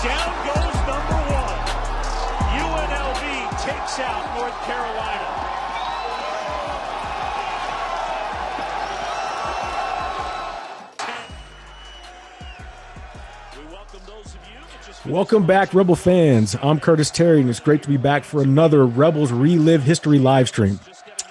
Down goes number one. UNLV takes out North Carolina. Welcome back, Rebel fans. I'm Curtis Terry, and it's great to be back for another Rebels Relive History live stream.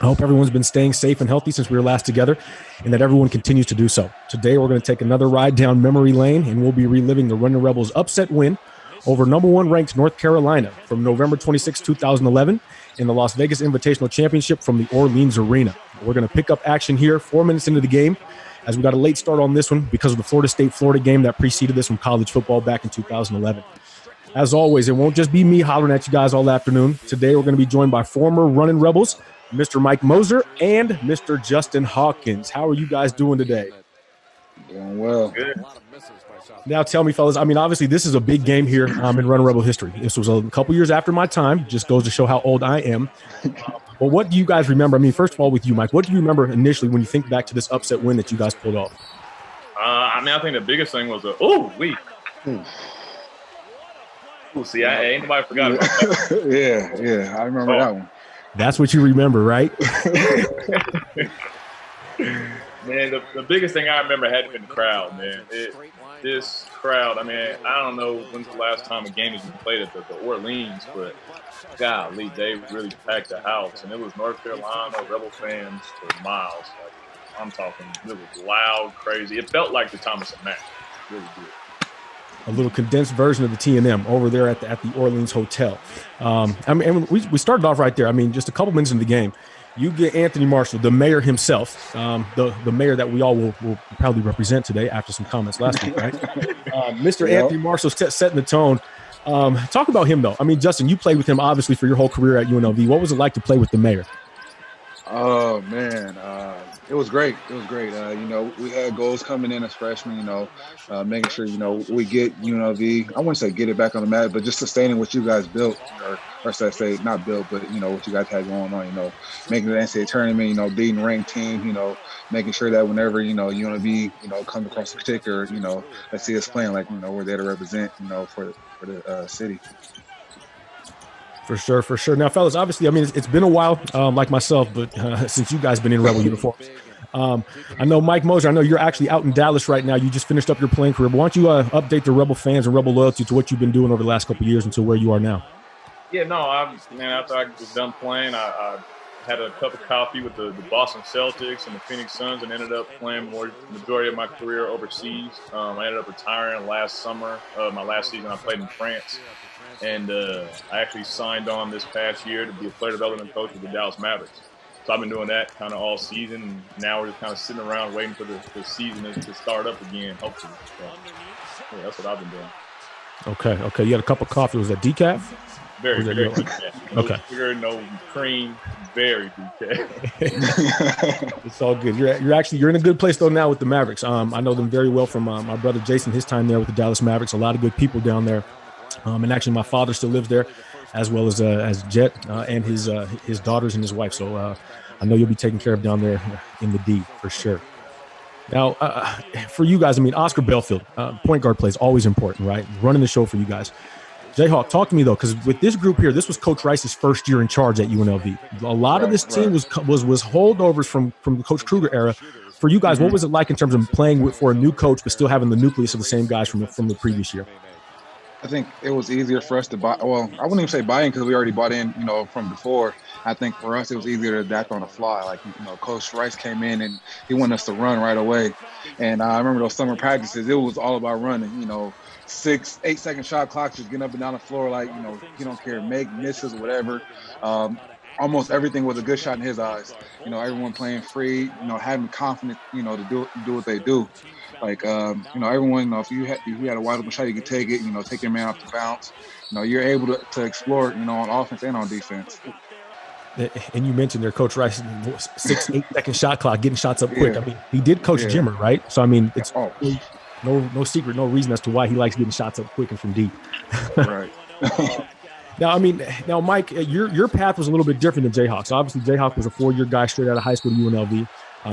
I hope everyone's been staying safe and healthy since we were last together, and that everyone continues to do so. Today, we're going to take another ride down memory lane, and we'll be reliving the Runnin Rebels' upset win over number one ranked North Carolina from November 26, 2011 in the Las Vegas Invitational Championship from the Orleans Arena. We're going to pick up action here 4 minutes into the game, as we got a late start on this one because of the Florida State-Florida game that preceded this from college football back in 2011. As always, it won't just be me hollering at you guys all afternoon. Today, we're going to be joined by former Runnin Rebels, Mr. Mike Moser and Mr. Justin Hawkins. How are you guys doing today? Doing well. Good. Now tell me, fellas, I mean, obviously this is a big game here in Runnin Rebel history. This was a couple years after my time. Just goes to show how old I am. But what do you guys remember? I mean, first of all, with you, Mike, what do you remember initially when you think back to this upset win that you guys pulled off? I think the biggest thing was see, ain't nobody forgot about that. yeah, I remember that one. That's what you remember, right? Man, the biggest thing I remember had to be the crowd, man. This crowd, I mean, I don't know when's the last time a game has been played at the Orleans, but golly, they really packed the house. And it was North Carolina Rebel fans for miles. Like, I'm talking, it was loud, crazy. It felt like the Thomas and Mack. It really did. A little condensed version of the T&M over there at the Orleans Hotel. I mean, we started off right there. I mean, just a couple minutes into the game, you get Anthony Marshall, the mayor himself, the mayor that we all will proudly represent today after some comments last week, right? Mr. Yep. Anthony Marshall setting the tone. Talk about him, though. I mean, Justin, you played with him, obviously, for your whole career at UNLV. What was it like to play with the mayor? Oh, man. It was great. It was great. We had goals coming in as freshmen, making sure, we get UNLV. I wouldn't say get it back on the map, but just sustaining what you guys built, or should I say not built, but, what you guys had going on, making the NCAA tournament, beating ranked team, making sure that whenever, UNLV, comes across a particular, let's see us playing like, we're there to represent, for the city. For sure. Now, fellas, obviously, I mean, it's been a while, like myself, but since you guys been in Rebel uniforms. I know, Mike Moser, I know you're actually out in Dallas right now. You just finished up your playing career. But why don't you update the Rebel fans and Rebel loyalty to what you've been doing over the last couple of years until where you are now? Yeah, no, after I was done playing, I had a cup of coffee with the Boston Celtics and the Phoenix Suns and ended up playing majority of my career overseas. I ended up retiring last summer. My last season, I played in France. And I actually signed on this past year to be a player development coach with the Dallas Mavericks. So I've been doing that kind of all season. And now we're just kind of sitting around waiting for the season to start up again, hopefully. So, yeah, that's what I've been doing. Okay. You had a cup of coffee. Was that decaf? Very decaf. No sugar, no cream. Very decaf. It's all good. You're in a good place though now with the Mavericks. I know them very well from my brother Jason, his time there with the Dallas Mavericks. A lot of good people down there. And actually, my father still lives there, as well as Jet and his daughters and his wife. So I know you'll be taken care of down there in the D for sure. Now, for you guys, I mean, Oscar Belfield, point guard play is always important, right? Running the show for you guys. Jayhawk, talk to me though, because with this group here, this was Coach Rice's first year in charge at UNLV. A lot of this team was holdovers from the Coach Kruger era. For you guys, what was it like in terms of playing for a new coach, but still having the nucleus of the same guys from the previous year? I think it was easier for us to buy. Well, I wouldn't even say buy in because we already bought in, from before. I think for us, it was easier to adapt on the fly. Like, Coach Rice came in and he wanted us to run right away. And I remember those summer practices, it was all about running, 6-8 second shot clocks, just getting up and down the floor. Like, he don't care, make misses, whatever. Almost everything was a good shot in his eyes. Everyone playing free, having confidence, to do what they do. Like, everyone, if you had a wide open shot, you could take it, take your man off the bounce. You're able to explore, on offense and on defense. And you mentioned there, Coach Rice, 6-8 second shot clock, getting shots up quick. Yeah. I mean, he did coach Jimmer, right? So, I mean, it's no secret, no reason as to why he likes getting shots up quick and from deep. Right. Now, Mike, your path was a little bit different than Jayhawk. So obviously, Jayhawk was a 4-year guy straight out of high school at UNLV.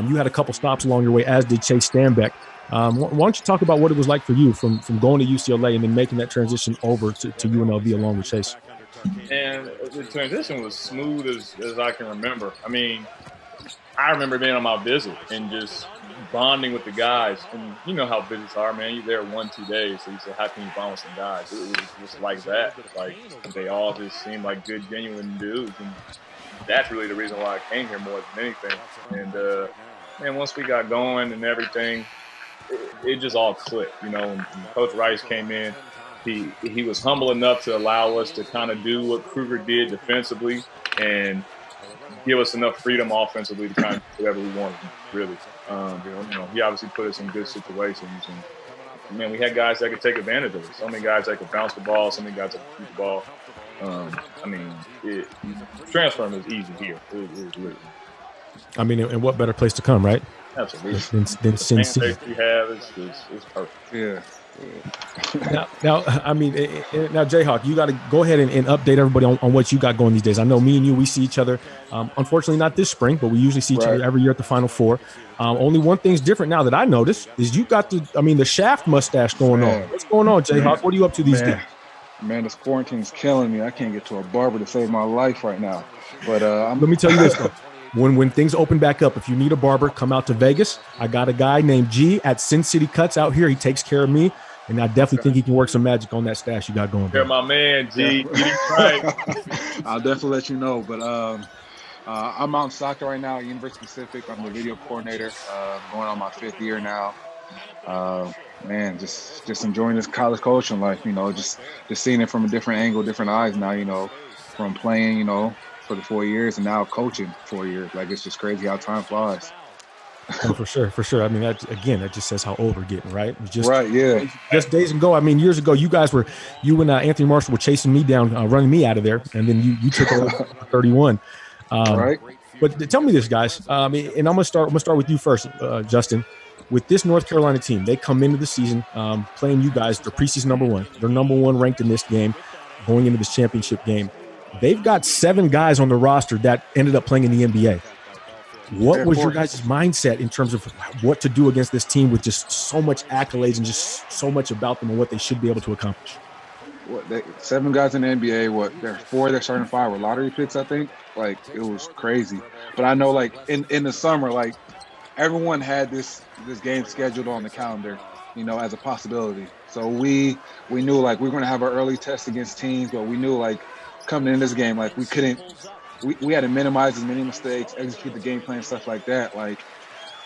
You had a couple stops along your way, as did Chase Stanbeck. Why don't you talk about what it was like for you from going to UCLA and then making that transition over to UNLV along with Chase? And the transition was smooth as I can remember. I mean, I remember being on my visit and just bonding with the guys. And you know how visits are, man. You're there 1-2 days. So you say, how can you bond with some guys? It was just like that. Like, they all just seemed like good, genuine dudes. And that's really the reason why I came here more than anything. And once we got going and everything, it just all clicked. You know, when Coach Rice came in, he was humble enough to allow us to kind of do what Kruger did defensively and give us enough freedom offensively to kind of do whatever we wanted, really. He obviously put us in good situations. And, man, we had guys that could take advantage of it. So many guys that could bounce the ball, so many guys that could shoot the ball. Transferring is easy here. It is really. I mean, and what better place to come, right? Absolutely. Than Sin City. We have is perfect. Yeah. Now, I mean, now Jayhawk, you got to go ahead and update everybody on what you got going these days. I know me and you, we see each other. Unfortunately, not this spring, but we usually see each other every year at the Final Four. Only one thing's different now that I noticed is you got the shaft mustache going on. What's going on, Jayhawk? What are you up to these days? Man, this quarantine's killing me. I can't get to a barber to save my life right now. But let me tell you this, though. When things open back up, if you need a barber, come out to Vegas. I got a guy named G at Sin City Cuts out here. He takes care of me. And I definitely think he can work some magic on that stash you got going. You're my man, G. Right. I'll definitely let you know. But I'm out in Stockton right now at University Pacific. I'm the video coordinator, going on my 5th year now. Man, just enjoying this college coaching life. You know, just seeing it from a different angle, different eyes now. You know, from playing, you know, for the 4 years and now coaching 4 years. Like, it's just crazy how time flies. Oh, for sure. I mean, that just says how old we're getting, right? Just days ago. I mean, years ago, you and Anthony Marshall were chasing me down, running me out of there, and then you took over 31. Right. But tell me this, guys. And I'm gonna start with you first, Justin. With this North Carolina team, they come into the season playing you guys. They're preseason number 1. They're number 1 ranked in this game, going into this championship game. They've got 7 guys on the roster that ended up playing in the NBA. What was your guys' mindset in terms of what to do against this team with just so much accolades and just so much about them and what they should be able to accomplish? 7 guys in the NBA. There are 4 that starting 5 were lottery picks, I think. Like, it was crazy. But I know, like, in the summer, like, everyone had this game scheduled on the calendar, you know, as a possibility. So we knew, like, we were going to have our early tests against teams, but we knew, like, coming in this game, like, we couldn't. We had to minimize as many mistakes, execute the game plan, stuff like that. Like,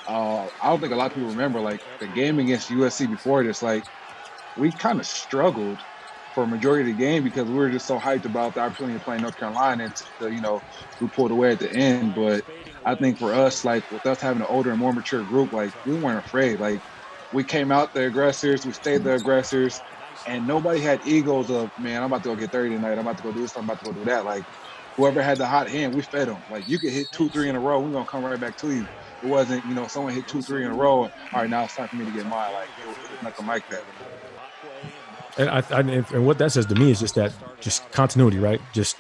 I don't think a lot of people remember, like, the game against USC before this. Like, we kind of struggled for a majority of the game because we were just so hyped about the opportunity to play North Carolina, and you know, we pulled away at the end. But I think for us, like, with us having an older and more mature group, like, we weren't afraid. Like, we came out the aggressors, we stayed the aggressors, and nobody had egos of, man, I'm about to go get 30 tonight, I'm about to go do this, I'm about to go do that. Like, whoever had the hot hand, we fed them. Like, you could hit 2-3 in a row, we're going to come right back to you. It wasn't, you know, someone hit 2-3 in a row, and, all right, now it's time for me to get mine. Like, it was nothing like that. And what that says to me is just continuity, right? Just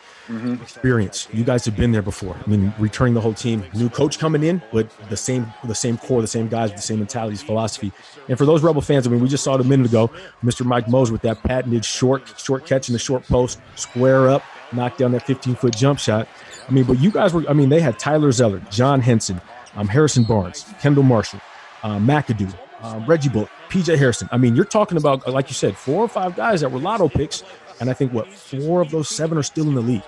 experience. You guys have been there before. I mean, returning the whole team, new coach coming in, but the same core, the same guys, the same mentalities, philosophy. And for those Rebel fans, I mean, we just saw it a minute ago, Mr. Mike Mose with that patented short catch in the short post, square up, knock down that 15-foot jump shot. I mean, but you guys they had Tyler Zeller, John Henson, Harrison Barnes, Kendall Marshall, McAdoo, Reggie Bullock, PJ Harrison. I mean, you're talking about, like you said, 4 or 5 guys that were lotto picks, and I think 4 of those 7 are still in the league.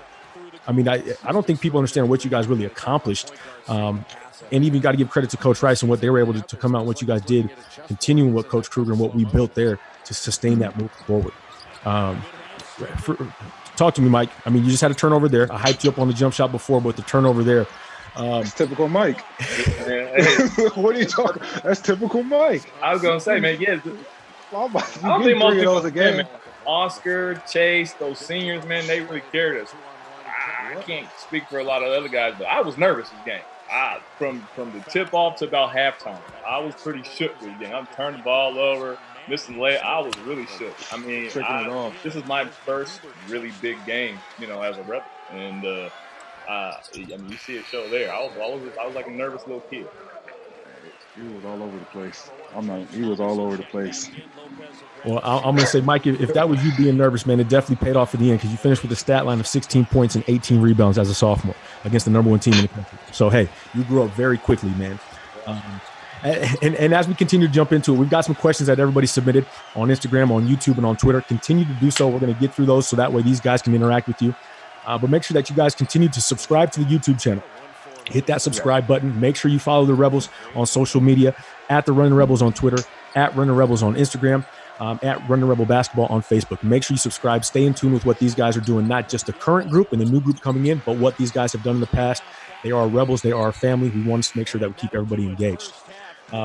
I mean, I don't think people understand what you guys really accomplished, and even got to give credit to Coach Rice and what they were able to come out and what you guys did, continuing what Coach Kruger and what we built there to sustain that move forward. Talk to me, Mike. I mean, you just had a turnover there. I hyped you up on the jump shot before, but the turnover there. That's typical Mike. What are you talking? That's typical Mike. I was gonna say, man, yeah. I don't think most people again, man. Oscar, Chase, those seniors, man, they really carried us. I can't speak for a lot of other guys, but I was nervous this game. From the tip off to about halftime, I was pretty shook with the game. I'm turning the ball over, missing lay. I was really shook. I mean, this is my first really big game, you know, as a Rebel, and I mean, you see it show there. I was like a nervous little kid. He was all over the place. He was all over the place. Well, I'm going to say, Mike, if that was you being nervous, man, it definitely paid off at the end because you finished with a stat line of 16 points and 18 rebounds as a sophomore against the #1 team in the country. So, hey, you grew up very quickly, man. And as we continue to jump into it, we've got some questions that everybody submitted on Instagram, on YouTube, and on Twitter. Continue to do so. We're going to get through those so that way these guys can interact with you. But make sure that you guys continue to subscribe to the YouTube channel. Hit that subscribe button. Make sure you follow the Rebels on social media, at the Runnin Rebels on Twitter, at Runnin Rebels on Instagram, at Runnin Rebel Basketball on Facebook. Make sure you subscribe. Stay in tune with what these guys are doing, not just the current group and the new group coming in, but what these guys have done in the past. They are Rebels. They are our family. We want to make sure that we keep everybody engaged.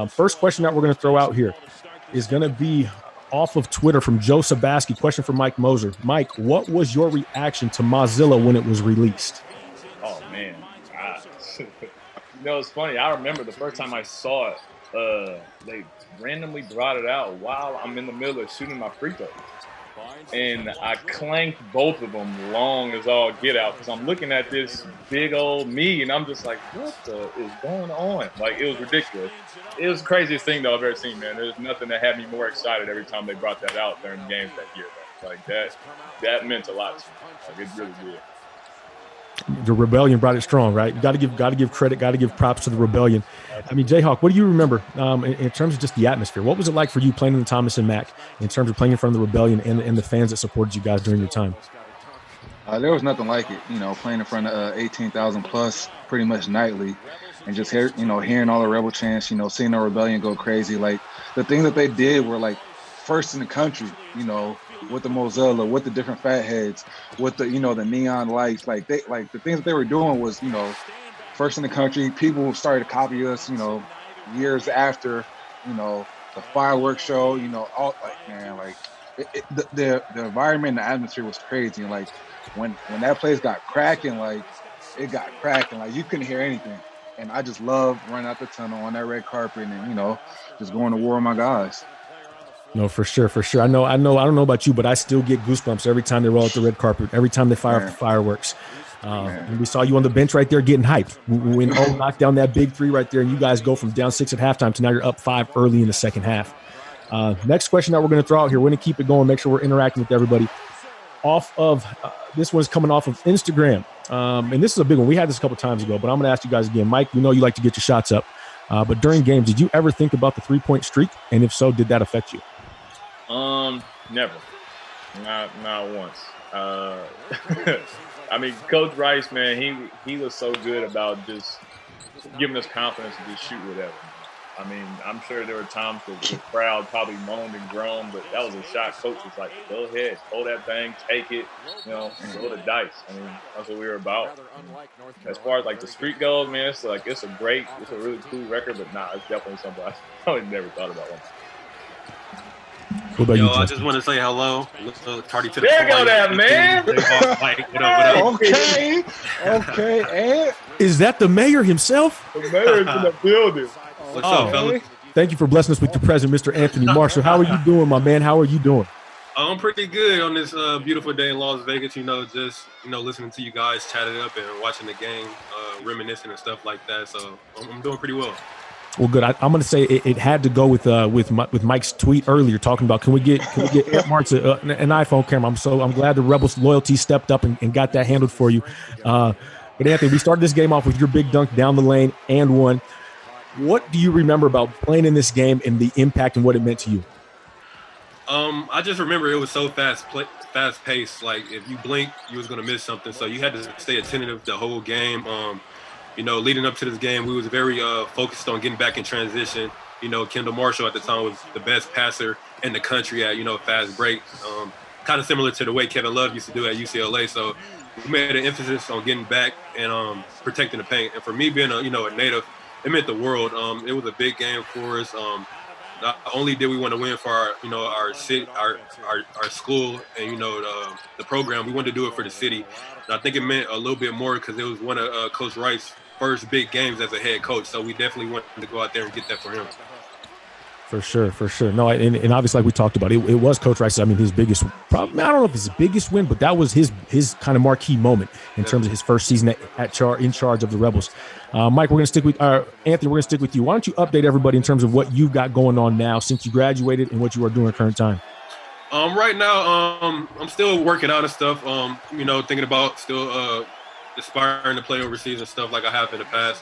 First question that we're going to throw out here is going to be off of Twitter from Joe Sabaski. Question for Mike Moser. Mike, what was your reaction to Mozilla when it was released? Oh, man. It's funny. I remember the first time I saw it, they randomly brought it out while I'm in the middle of shooting my free throws. And I clanked both of them long as all get out because I'm looking at this big old me and I'm just like, what is going on? Like, it was ridiculous. It was the craziest thing, though, I've ever seen, man. There's nothing that had me more excited every time they brought that out during the games that year. Like, that meant a lot to me. Like, it really did. The Rebellion brought it strong, right? Got to give credit, got to give props to the Rebellion. I mean, Jayhawk, what do you remember in terms of just the atmosphere? What was it like for you playing in the Thomas and Mack in terms of playing in front of the Rebellion and the fans that supported you guys during your time? There was nothing like it, playing in front of 18,000 plus pretty much nightly, and just hearing all the Rebel chants, seeing the Rebellion go crazy. Like, the things that they did were like first in the country, with the Mozilla, with the different fat heads, with the the neon lights. Like, the things that they were doing was first in the country. People started to copy us, years after, the fireworks show. All the environment and the atmosphere was crazy. And like when that place got cracking, it got cracking. Like, you couldn't hear anything. And I just loved running out the tunnel on that red carpet and just going to war with my guys. No, for sure. I know. I don't know about you, but I still get goosebumps every time they roll out the red carpet, every time they fire off the fireworks. And we saw you on the bench right there getting hyped when O knocked down that big three right there, and you guys go from down 6 at halftime to now you're up 5 early in the second half. Next question that we're going to throw out here, we're going to keep it going, make sure we're interacting with everybody. Off of this one's coming off of Instagram, and this is a big one. We had this a couple times ago, but I'm going to ask you guys again. Mike, we know you like to get your shots up, but during games, did you ever think about the 3-point streak? And if so, did that affect you? Never. Not once. I mean, Coach Rice, man, he was so good about just giving us confidence to just shoot whatever. I mean, I'm sure there were times that the crowd probably moaned and groaned, but that was a shot. Coach was like, go ahead, hold that thing, take it, roll the dice. I mean, that's what we were about. As far as like the streak goes, man, it's a really cool record, but it's definitely something I probably never thought about one. What about you, I just want to say hello. Tardy to the there go that, man. What up? Okay. And is that the mayor himself? The mayor's in the building. What's up, fellas? Thank you for blessing us with your present, Mr. Anthony Marshall. How are you doing, my man? How are you doing? I'm pretty good on this beautiful day in Las Vegas. Just listening to you guys chat it up and watching the game, reminiscing and stuff like that. So I'm doing pretty well. Well, good. I'm going to say it had to go with Mike's tweet earlier talking about can we get Ant Marks an iPhone camera. I'm glad the Rebels loyalty stepped up and got that handled for you. But Anthony, we started this game off with your big dunk down the lane and one. What do you remember about playing in this game and the impact and what it meant to you? I just remember it was so fast paced. Like, if you blink, you was going to miss something. So you had to stay attentive the whole game. Leading up to this game, we was very focused on getting back in transition. Kendall Marshall at the time was the best passer in the country at, fast break. Kind of similar to the way Kevin Love used to do at UCLA. So we made an emphasis on getting back and protecting the paint. And for me being a native, it meant the world. It was a big game for us. Not only did we want to win for our city, our school, and the program, we wanted to do it for the city. And I think it meant a little bit more because it was one of Coach Rice's first big games as a head coach. So we definitely wanted to go out there and get that for him. For sure, for sure. No, and obviously, like we talked about, it was Coach Rice's, I mean, his biggest, probably, I don't know if it's his biggest win, but that was his kind of marquee moment in terms of his first season in charge of the Rebels. Mike, we're going to stick with, Anthony, we're going to stick with you. Why don't you update everybody in terms of what you've got going on now since you graduated and what you are doing at current time? Right now, I'm still working out and stuff. Thinking about still aspiring to play overseas and stuff like I have in the past.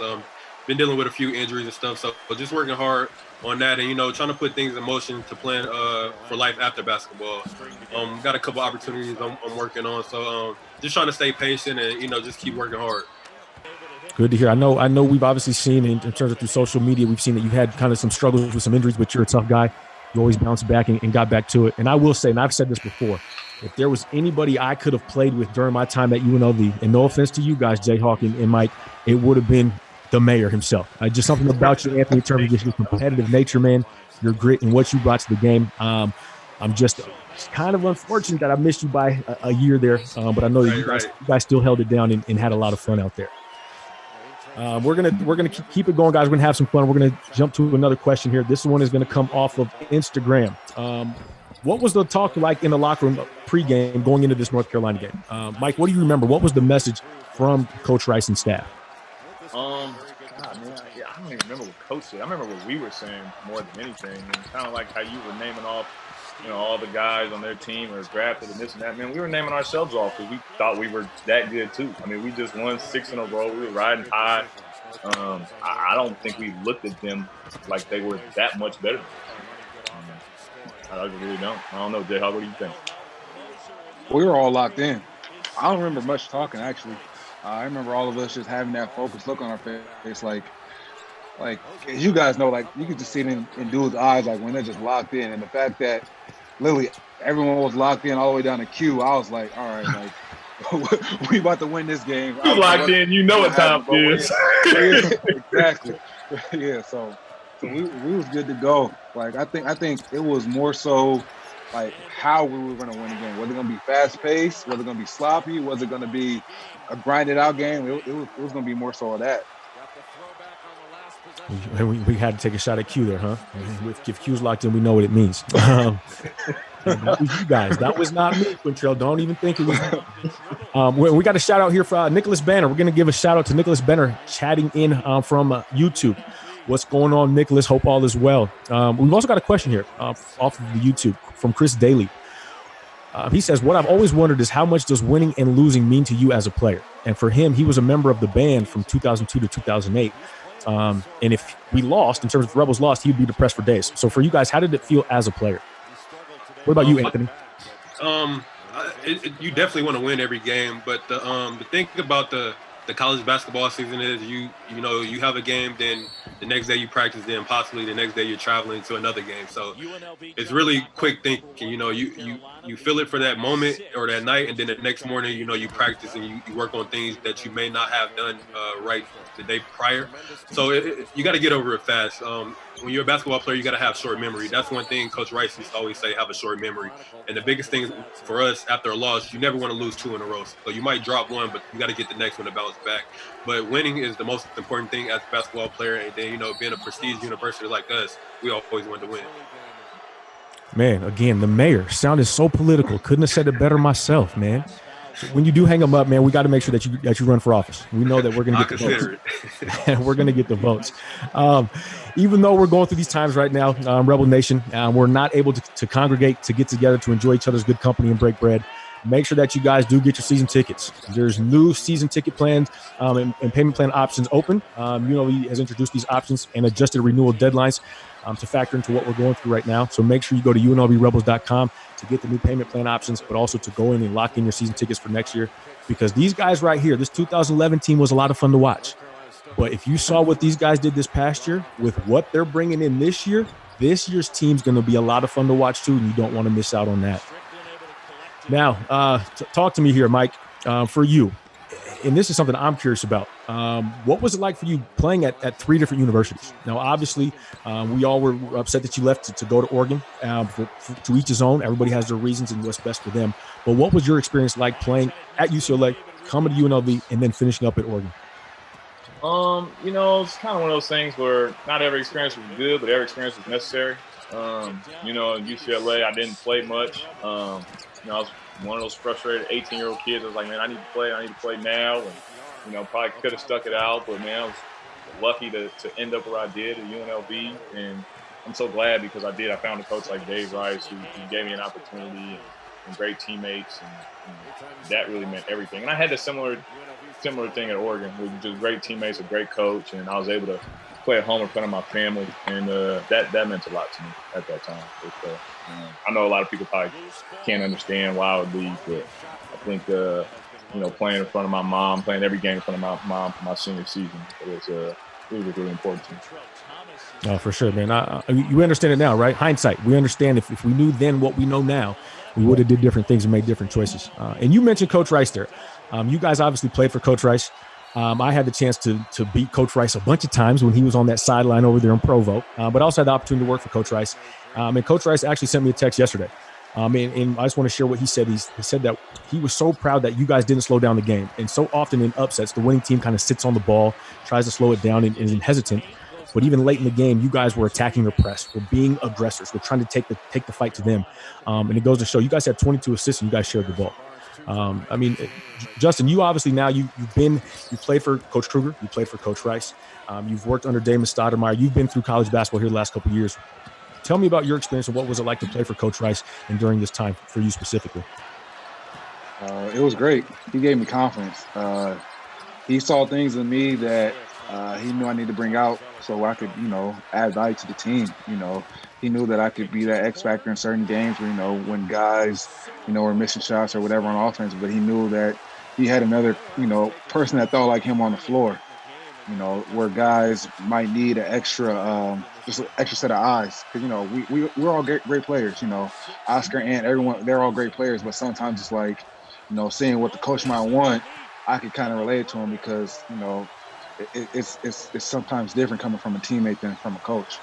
Been dealing with a few injuries and stuff, so just working hard on that, and trying to put things in motion to plan for life after basketball. Got a couple opportunities I'm working on, so just trying to stay patient and just keep working hard. Good to hear. I know we've obviously seen in terms of through social media, we've seen that you've had kind of some struggles with some injuries, but you're a tough guy. You always bounced back and got back to it. And I will say, and I've said this before, if there was anybody I could have played with during my time at UNLV, and no offense to you guys, Jayhawk and Mike, it would have been the mayor himself. Just something about you, Anthony, in terms of just your competitive nature, man, your grit and what you brought to the game. I'm just kind of unfortunate that I missed you by a year there, but I know that you guys still held it down and had a lot of fun out there. We're gonna keep it going, guys. We're gonna have some fun. We're gonna jump to another question here. This one is gonna come off of Instagram. What was the talk like in the locker room pregame going into this North Carolina game? Mike, what do you remember? What was the message from Coach Rice and staff? I don't even remember what Coach said. I remember what we were saying more than anything. And it's kind of like how you were naming off, all the guys on their team or drafted and this and that. Man, we were naming ourselves off because we thought we were that good too. I mean, we just won 6 in a row. We were riding high. I don't think we looked at them like they were that much better than us. I really don't. I don't know, Jayhawk, what do you think? We were all locked in. I don't remember much talking, actually. I remember all of us just having that focused look on our face, like as you guys know, like you could just see it in dudes' eyes, like when they're just locked in. And the fact that literally everyone was locked in all the way down to Q, I was like, all right, like we about to win this game. You locked in, what time it is. Yeah, exactly. Yeah, so we was good to go. Like I think it was more so like how we were going to win the game. Was it going to be fast paced? Was it going to be sloppy? Was it going to be a grinded out game? It was going to be more so of that. We had to take a shot at Q there, huh? If Q's locked in, we know what it means. That was you guys. That was not me, Quintrell. Don't even think it was me. We got a shout out here for Nicholas Banner. We're going to give a shout out to Nicholas Banner chatting in from YouTube. What's going on, Nicholas? Hope all is well. We've also got a question here off of the YouTube from Chris Daly. He says, what I've always wondered is how much does winning and losing mean to you as a player? And for him, he was a member of the band from 2002 to 2008. And if we lost, in terms of the Rebels lost, he'd be depressed for days. So for you guys, how did it feel as a player? What about you, Anthony? You definitely want to win every game, but the thing about the college basketball season is you have a game, then the next day you practice, then possibly the next day you're traveling to another game. So it's really quick thinking. You feel it for that moment or that night, and then the next morning, you practice and you work on things that you may not have done right the day prior. So you got to get over it fast. When you're a basketball player, you got to have short memory. That's one thing Coach Rice used to always say, have a short memory. And the biggest thing for us after a loss, you never want to lose 2 in a row. So you might drop one, but you got to get the next one to bounce back. But winning is the most important thing as a basketball player. And then, being a prestige university like us, we always want to win. Man, again, the mayor sounded so political. Couldn't have said it better myself, man. When you do hang them up, man, we got to make sure that you run for office. We know that we're going to get the votes. We're going to get the votes. Even though we're going through these times right now, Rebel Nation, we're not able to congregate, to get together, to enjoy each other's good company and break bread. Make sure that you guys do get your season tickets. There's new season ticket plans and payment plan options open. UNLV has introduced these options and adjusted renewal deadlines to factor into what we're going through right now. So make sure you go to UNLVRebels.com to get the new payment plan options, but also to go in and lock in your season tickets for next year. Because these guys right here, this 2011 team was a lot of fun to watch. But if you saw what these guys did this past year with what they're bringing in this year, this year's team's going to be a lot of fun to watch too, and you don't want to miss out on that. Now, talk to me here, Mike, for you. And this is something I'm curious about. What was it like for you playing at 3 different universities? Now, obviously, we all were upset that you left to go to Oregon. To each his own. Everybody has their reasons and what's best for them. But what was your experience like playing at UCLA, coming to UNLV, and then finishing up at Oregon? It's kind of one of those things where not every experience was good, but every experience was necessary. You know, at UCLA, I didn't play much. You know, I was one of those frustrated 18-year-old kids. I was like, man, I need to play now. And, you know, probably could have stuck it out, but man, I was lucky to end up where I did at UNLV. And I'm so glad because I did. I found a coach like Dave Rice who gave me an opportunity and great teammates. And that really meant everything. And I had a similar thing at Oregon with just great teammates, a great coach, and I was able to play at home in front of my family, and that meant a lot to me at that time. I know a lot of people probably can't understand why I would leave, but I think you know, playing in front of my mom, playing every game in front of my mom for my senior season, it was really important to me. Oh, for sure, man. You understand it now, right? Hindsight. We understand if we knew then what we know now, we would have did different things and made different choices. And you mentioned Coach Rice there. You guys obviously played for Coach Rice. I had the chance to beat Coach Rice a bunch of times when he was on that sideline over there in Provo, but I also had the opportunity to work for Coach Rice. And Coach Rice actually sent me a text yesterday. And I just want to share what he said. He said that he was so proud that you guys didn't slow down the game. And so often in upsets, the winning team kind of sits on the ball, tries to slow it down and is hesitant. But even late in the game, you guys were attacking the press. We're being aggressors. We're trying to take the fight to them. And it goes to show you guys had 22 assists and you guys shared the ball. I mean, Justin, you obviously now you played for Coach Kruger, you played for Coach Rice, you've worked under Damon Stoudemire, you've been through college basketball here the last couple of years. Tell me about your experience and what was it like to play for Coach Rice and during this time for you specifically? It was great. He gave me confidence. He saw things in me that he knew I needed to bring out so I could, you know, add value to the team. You know, he knew that I could be that X factor in certain games where, you know, when guys, you know, were missing shots or whatever on offense, but he knew that he had another, you know, person that thought like him on the floor, you know, where guys might need an extra, just an extra set of eyes. Because, you know, we're all great players, you know, Oscar and everyone, they're all great players, but sometimes it's like, you know, seeing what the coach might want, I could kind of relate to him because, you know, it's sometimes different coming from a teammate than from a coach.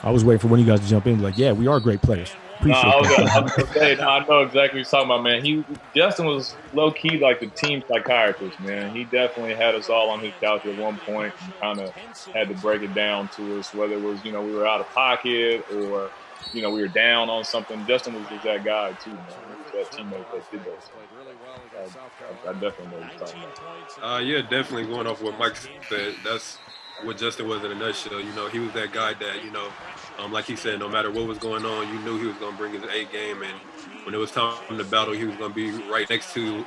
I was waiting for one of you guys to jump in, like, yeah, we are great players. Appreciate that. I know exactly what you're talking about, man. Justin was low key like the team psychiatrist, man. He definitely had us all on his couch at one point and kind of had to break it down to us, whether it was, you know, we were out of pocket or, you know, we were down on something. Justin was just that guy too, man. He was that teammate that did those things. I definitely know what you're talking about. Yeah, definitely going off what Mike said. That's what Justin was in a nutshell. You know, he was that guy that, you know, like he said, no matter what was going on, you knew he was going to bring his A game. And when it was time to battle, he was going to be right next to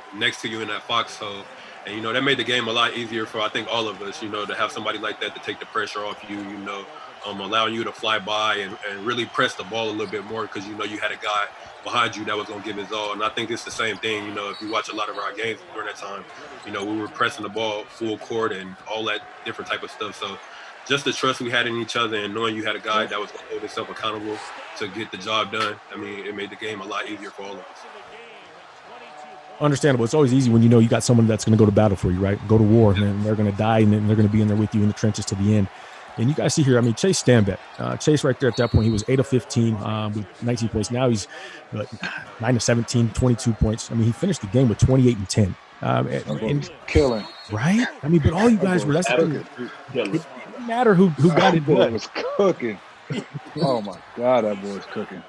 you in that foxhole. And, you know, that made the game a lot easier for, I think, all of us, you know, to have somebody like that to take the pressure off you, you know, allowing you to fly by and really press the ball a little bit more because, you know, you had a guy behind you that was going to give his all. And I think it's the same thing, you know, if you watch a lot of our games during that time, you know, we were pressing the ball full court and all that different type of stuff. So just the trust we had in each other and knowing you had a guy that was going to hold himself accountable to get the job done, I mean, it made the game a lot easier for all of us. Understandable. It's always easy when you know you got someone that's going to go to battle for you, right? Go to war, and they're going to die, and then they're going to be in there with you in the trenches to the end. And you guys see here, I mean, Chase Stanbeck. Chase right there at that point, he was 8 of 15 with 19 points. Now he's 9 of 17, 22 points. I mean, he finished the game with 28 and 10. And killing. Right? I mean, but all you guys were, that's the thing. It didn't matter who got it. Boy was cooking. Oh, my God, that boy was cooking.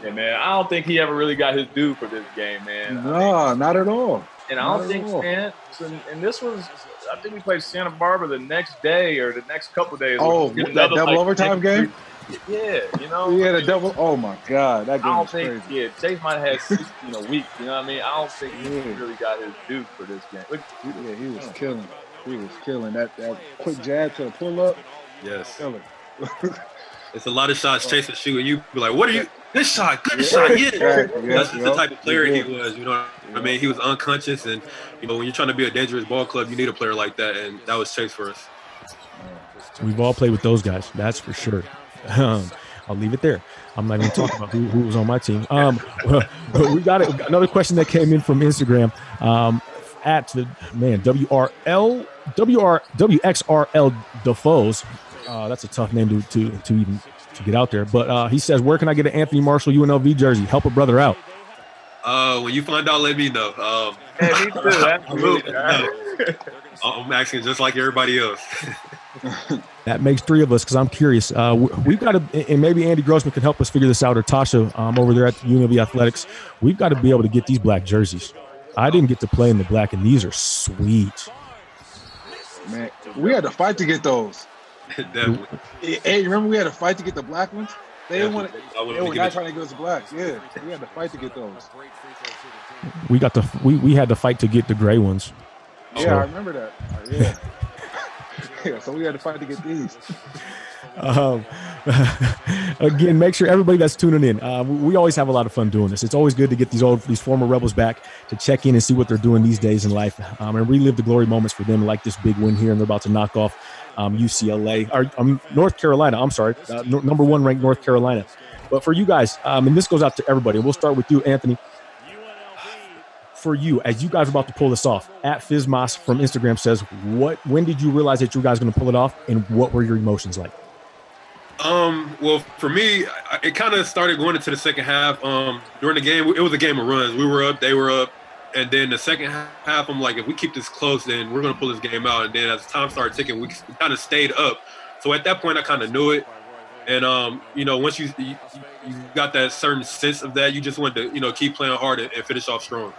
Yeah, man, I don't think he ever really got his due for this game, man. No, not at all. And I don't think, man, and this was, I think we played Santa Barbara the next day or the next couple of days. Oh, that double overtime game? Yeah, you know. Yeah, the double. Oh, my God. That game I don't was think, crazy. yeah, Chase might have had 60 in a week. You know what I mean? I don't think he really got his due for this game. Yeah, he was killing. He was killing. That quick jab to the pull-up. Yes. Killing. It's a lot of shots Chase would shoot, and you be like, what are you? This shot, good shot, yeah. That's just the type of player he was, you know what I mean? He was unconscious, and, you know, when you're trying to be a dangerous ball club, you need a player like that, and that was Chase for us. We've all played with those guys, that's for sure. I'll leave it there. I'm not even talking about who was on my team. We got another question that came in from Instagram at the WXRL Defoes. That's a tough name to even to get out there. But he says, where can I get an Anthony Marshall UNLV jersey? Help a brother out. When you find out, let me know. Yeah, me too. Absolutely. I'm asking just like everybody else. That makes 3 of us because I'm curious. We've got to, and maybe Andy Grossman can help us figure this out, or Tasha over there at the UNLV Athletics. We've got to be able to get these black jerseys. I didn't get to play in the black, and these are sweet. Man, we had to fight to get those. Definitely. Hey, remember we had to fight to get the black ones? They didn't want Definitely. they were not trying to get us black. Yeah, we had to fight to get those. We had to fight to get the gray ones. Yeah, So- I remember that. Yeah. Yeah, so we had to fight to get these. Again, make sure everybody that's tuning in, we always have a lot of fun doing this. It's always good to get these former Rebels back to check in and see what they're doing these days in life, and relive the glory moments for them, like this big win here, and they're about to knock off UCLA or North Carolina. I'm sorry, number 1 ranked North Carolina. But for you guys, and this goes out to everybody. We'll start with you, Anthony. For you, as you guys are about to pull this off, at Fizmas from Instagram says, when did you realize that you guys going to pull it off, and what were your emotions like? Well, for me, it kind of started going into the second half. During the game, it was a game of runs. We were up, they were up, and then the second half, I'm like, if we keep this close, then we're going to pull this game out. And then as time started ticking, we kind of stayed up. So at that point, I kind of knew it. And once you got that certain sense of that, you just wanted to keep playing hard and finish off strong.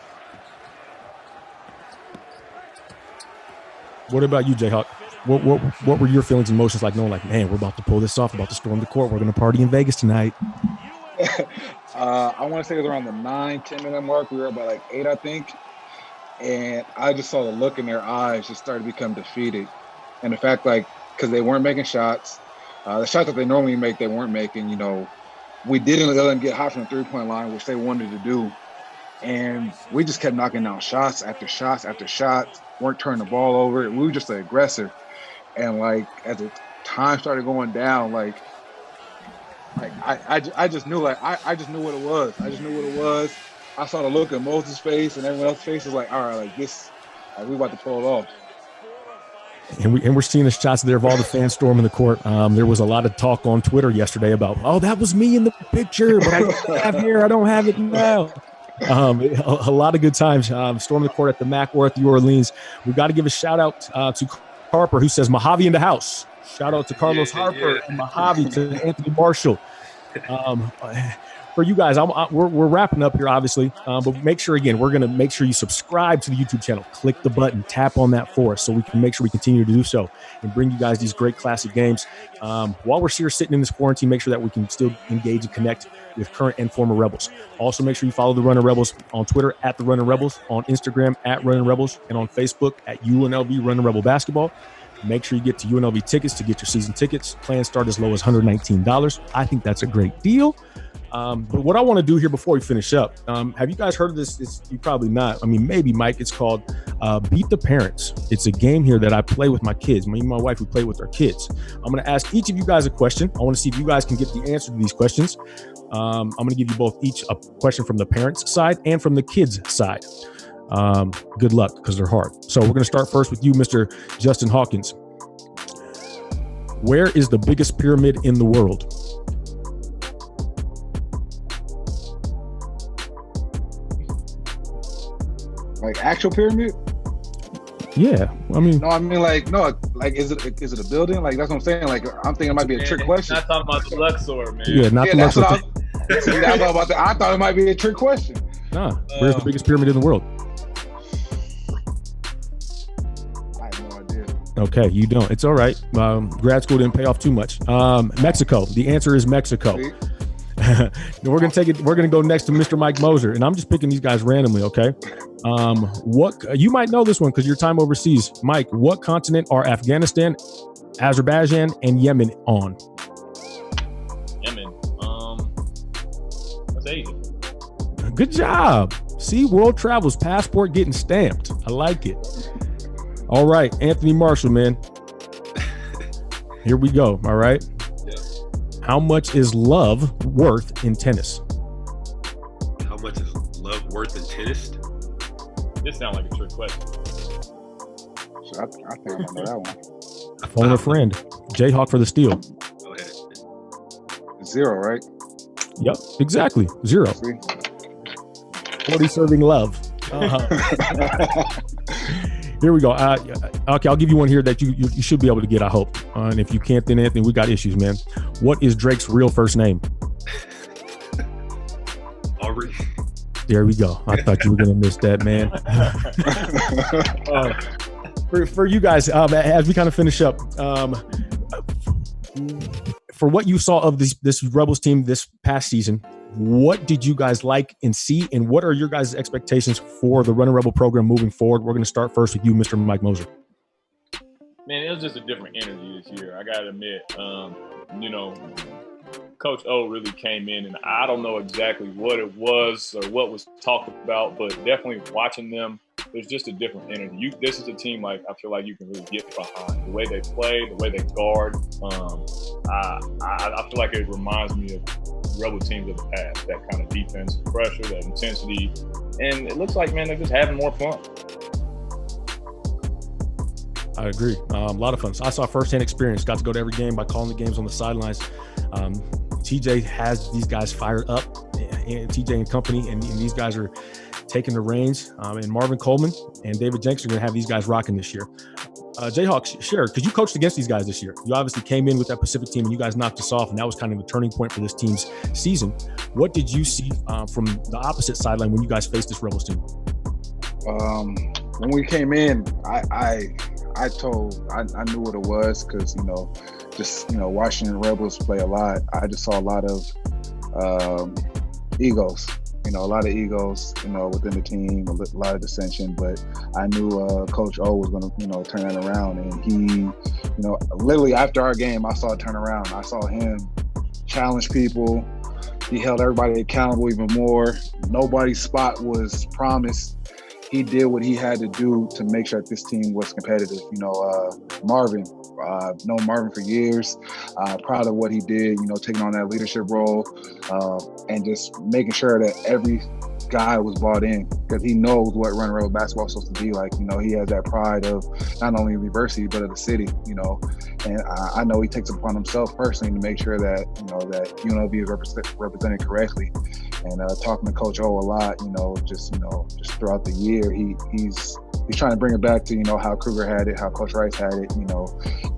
What about you, Jayhawk? What were your feelings and emotions like, knowing like, man, we're about to pull this off, about to storm the court, we're going to party in Vegas tonight? I want to say it was around the 9-10 minute mark. We were about like 8, I think. And I just saw the look in their eyes just started to become defeated. And the fact, like, because they weren't making shots, the shots that they normally make, they weren't making. We didn't let them get hot from the 3-point line, which they wanted to do. And we just kept knocking down shots after shots after shots, weren't turning the ball over. We were just the aggressor. And, like, as the time started going down, I just knew, like, I just knew what it was. I just knew what it was. I saw the look in Moses' face and everyone else's face. Was like, all right, like, this, like, we about to pull it off. And we're seeing the shots there of all the fans storming the court. There was a lot of talk on Twitter yesterday about, oh, that was me in the picture, but I don't have hair. I don't have it now. A lot of good times storming the court at the Mackworth, New Orleans. We've got to give a shout out to Harper, who says Mojave in the house. Shout out to Carlos Harper and Mojave, to Anthony Marshall. For you guys, we're wrapping up here, obviously, but make sure, again, we're going to make sure you subscribe to the YouTube channel. Click the button, tap on that for us so we can make sure we continue to do so and bring you guys these great classic games. While we're here sitting in this quarantine, make sure that we can still engage and connect with current and former Rebels. Also, make sure you follow the Runnin Rebels on Twitter at the Runnin Rebels, on Instagram at Runnin Rebels, and on Facebook at UNLV Runnin Rebel Basketball. Make sure you get to UNLV tickets to get your season tickets. Plans start as low as $119. I think that's a great deal. But what I want to do here before we finish up, have you guys heard of this? You probably not. I mean, maybe, Mike. It's called Beat the Parents. It's a game here that I play with my kids. Me and my wife, we play with our kids. I'm going to ask each of you guys a question. I want to see if you guys can get the answer to these questions. I'm going to give you both each a question from the parents' side and from the kids' side. Good luck, because they're hard. So we're going to start first with you, Mr. Justin Hawkins. Where is the biggest pyramid in the world? Like actual pyramid? Yeah, I mean, is it a building? Like, that's what I'm saying. Like, I'm thinking it might be a trick question. Not talking about the Luxor, man. yeah, not the That's Luxor. what I thought it might be a trick question. Nah, where's the biggest pyramid in the world? I have no idea. Okay, you don't. It's all right. Grad school didn't pay off too much. Mexico. The answer is Mexico. See? We're gonna take it. We're gonna go next to Mr. Mike Moser, and I'm just picking these guys randomly. Okay. What you might know this one because your time overseas, Mike. What continent are Afghanistan, Azerbaijan, and Yemen on? Yemen. That's Asia. Good job. See, world travels passport getting stamped. I like it. All right, Anthony Marshall, man. Here we go. All right. How much is love worth in tennis? How much is love worth in tennis? This sounds like a trick question. So I think I know that one. Phone a friend. Jayhawk for the steal. Go ahead. 0, right? Yep, exactly. 0. See? 40 serving love. Here we go. Okay, I'll give you one here that you should be able to get, I hope. And if you can't, then Anthony, we got issues, man. What is Drake's real first name? Aubrey. There we go. I thought you were going to miss that, man. For you guys, as we kind of finish up, for what you saw of this Rebels team this past season, what did you guys like and see, and what are your guys' expectations for the Runnin Rebel program moving forward? We're going to start first with you, Mr. Mike Moser. Man, it was just a different energy this year. I got to admit, Coach O really came in, and I don't know exactly what it was or what was talked about, but definitely watching them, there's just a different energy. This is a team I feel like you can really get behind. The way they play, the way they guard. I feel like it reminds me of Rebel teams of the past. That kind of defense, pressure, that intensity, and it looks like, man, they're just having more fun. I agree. A lot of fun. So I saw firsthand experience. Got to go to every game by calling the games on the sidelines. TJ has these guys fired up, and TJ and company, and these guys are taking the reins. And Marvin Coleman and David Jenks are going to have these guys rocking this year. Jayhawk, share, because you coached against these guys this year. You obviously came in with that Pacific team, and you guys knocked us off, and that was kind of the turning point for this team's season. What did you see from the opposite sideline when you guys faced this Rebels team? When we came in, I knew what it was because, watching the Rebels play a lot, I just saw a lot of egos. A lot of egos, within the team, a lot of dissension. But I knew Coach O was going to, turn that around. And he, literally after our game, I saw it turn around. I saw him challenge people. He held everybody accountable even more. Nobody's spot was promised. He did what he had to do to make sure that this team was competitive. Marvin, I've known Marvin for years. Proud of what he did, taking on that leadership role and just making sure that every guy was bought in because he knows what Runnin Rebels basketball is supposed to be like. He has that pride of not only the university but of the city. And I know he takes it upon himself personally to make sure that that UNLV is represented correctly. And talking to Coach O a lot, just throughout the year, he's trying to bring it back to how Kruger had it, how Coach Rice had it.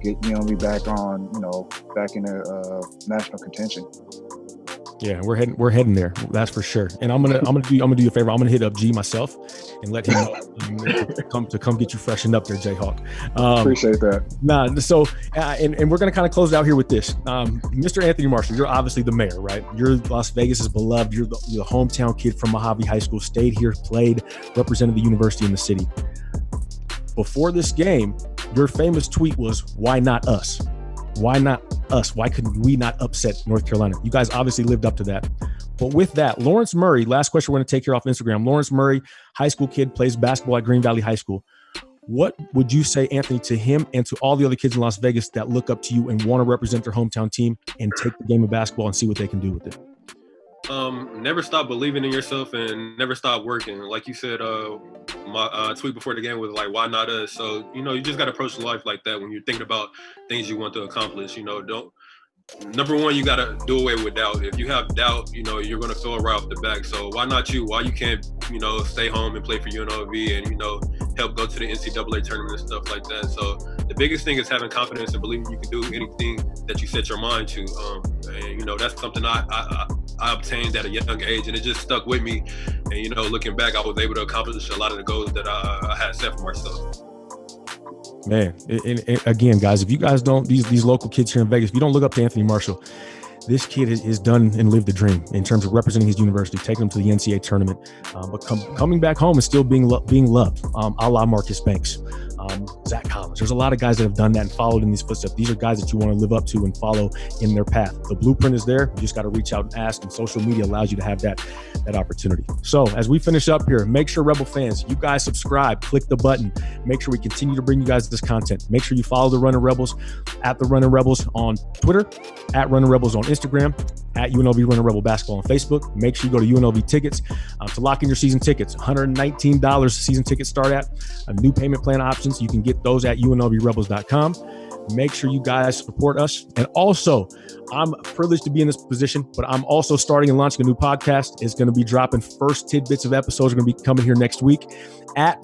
Get UNLV back on, back in the national contention. Yeah, we're heading there. That's for sure. And I'm gonna do you a favor. I'm gonna hit up G myself and let him come get you freshened up there, Jayhawk. Appreciate that. So and we're gonna kind of close it out here with this. Mr. Anthony Marshall, you're obviously the mayor, right? You're Las Vegas's beloved. You're the hometown kid from Mojave High School. Stayed here, played, represented the university in the city. Before this game, your famous tweet was, "Why not us? Why not us? Why couldn't we not upset North Carolina?" You guys obviously lived up to that. But with that, Lawrence Murray, last question we're going to take here off Instagram. Lawrence Murray, high school kid, plays basketball at Green Valley High School. What would you say, Anthony, to him and to all the other kids in Las Vegas that look up to you and want to represent their hometown team and take the game of basketball and see what they can do with it? Never stop believing in yourself and never stop working. Like you said, my tweet before the game was like, "Why not us?" So, you just got to approach life like that when you're thinking about things you want to accomplish. Number one, you got to do away with doubt. If you have doubt, you're going to feel it right off the back. So why not you? Why you can't, stay home and play for UNLV and, help go to the NCAA tournament and stuff like that. So the biggest thing is having confidence and believing you can do anything that you set your mind to. And, that's something I obtained at a young age, and it just stuck with me. And, looking back, I was able to accomplish a lot of the goals that I had set for myself. Man, again, guys, if you guys don't, these local kids here in Vegas, if you don't look up to Anthony Marshall, this kid is done and lived the dream in terms of representing his university, taking them to the NCAA tournament, but coming back home and still being loved, a la Marcus Banks, Zach Collins. There's a lot of guys that have done that and followed in these footsteps. These are guys that you want to live up to and follow in their path. The blueprint is there. You just got to reach out and ask, and social media allows you to have that opportunity. So as we finish up here, make sure, Rebel fans, you guys subscribe, click the button. Make sure we continue to bring you guys this content. Make sure you follow the Runnin Rebels at the Runnin Rebels on Twitter, at Runnin Rebels on Instagram, at UNLV Runnin Rebel Basketball on Facebook. Make sure you go to UNLV Tickets to lock in your season tickets. $119 season tickets start at. New payment plan options. You can get those at UNLVRebels.com. Make sure you guys support us. And also, I'm privileged to be in this position, but I'm also starting and launching a new podcast. It's going to be dropping. First tidbits of episodes are going to be coming here next week at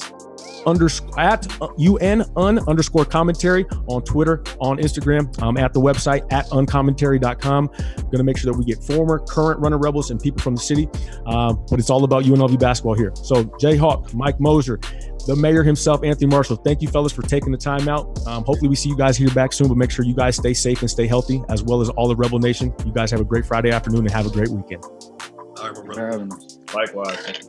UN_commentary on Twitter, on Instagram, at the website at uncommentary.com. Going to make sure that we get former, current Runnin Rebels and people from the city. But it's all about UNLV basketball here. So Jay Hawk, Mike Moser, the mayor himself, Anthony Marshall, thank you fellas for taking the time out. Hopefully we see you guys here back soon, but make sure you guys stay safe and stay healthy, as well as all of Rebel Nation. You guys have a great Friday afternoon and have a great weekend. All right, my brother. Likewise.